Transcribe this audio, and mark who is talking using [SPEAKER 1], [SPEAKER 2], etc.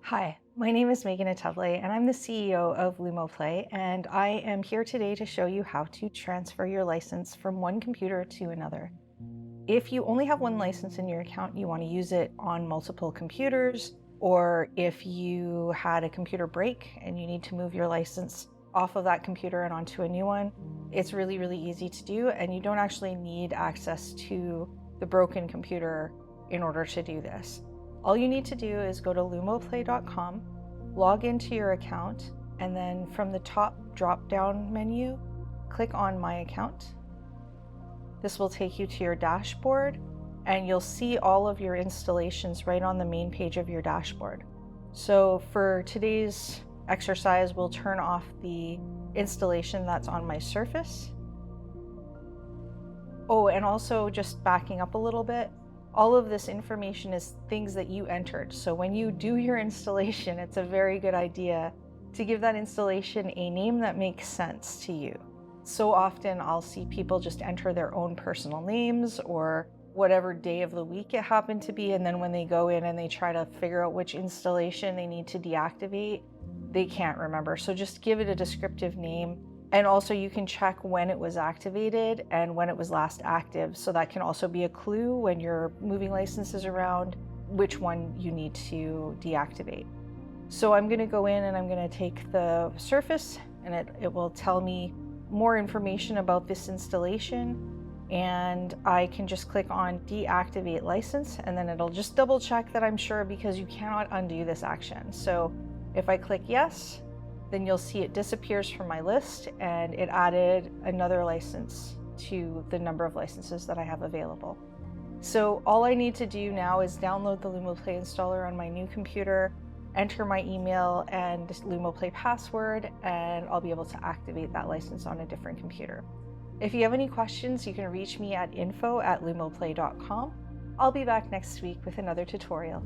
[SPEAKER 1] Hi, my name is Megan Attevely, and I'm the CEO of LUMOplay, and I am here today to show you how to transfer your license from one computer to another. If you only have one license in your account, you want to use it on multiple computers, or if you had a computer break and you need to move your license off of that computer and onto a new one, it's really easy to do, and you don't actually need access to the broken computer in order to do this. All you need to do is go to lumoplay.com, log into your account, and then from the top drop-down menu, click on My Account. This will take you to your dashboard, and you'll see all of your installations right on the main page of your dashboard. So for today's exercise, we'll turn off the installation that's on my Surface. Oh, and also just backing up a little bit, all of this information is things that you entered. So when you do your installation, it's a very good idea to give that installation a name that makes sense to you. So often I'll see people just enter their own personal names or whatever day of the week it happened to be, and then when they go in and they try to figure out which installation they need to deactivate, they can't remember. So just give it a descriptive name. And also you can check when it was activated and when it was last active. So that can also be a clue when you're moving licenses around, which one you need to deactivate. So I'm going to go in and I'm going to take the Surface, and it will tell me more information about this installation. And I can just click on deactivate license, and then it'll just double check that I'm sure, because you cannot undo this action. So if I click yes, then you'll see it disappears from my list, and it added another license to the number of licenses that I have available. So all I need to do now is download the LUMOplay installer on my new computer, enter my email and LUMOplay password, and I'll be able to activate that license on a different computer. If you have any questions, you can reach me at info@lumoplay.com. I'll be back next week with another tutorial.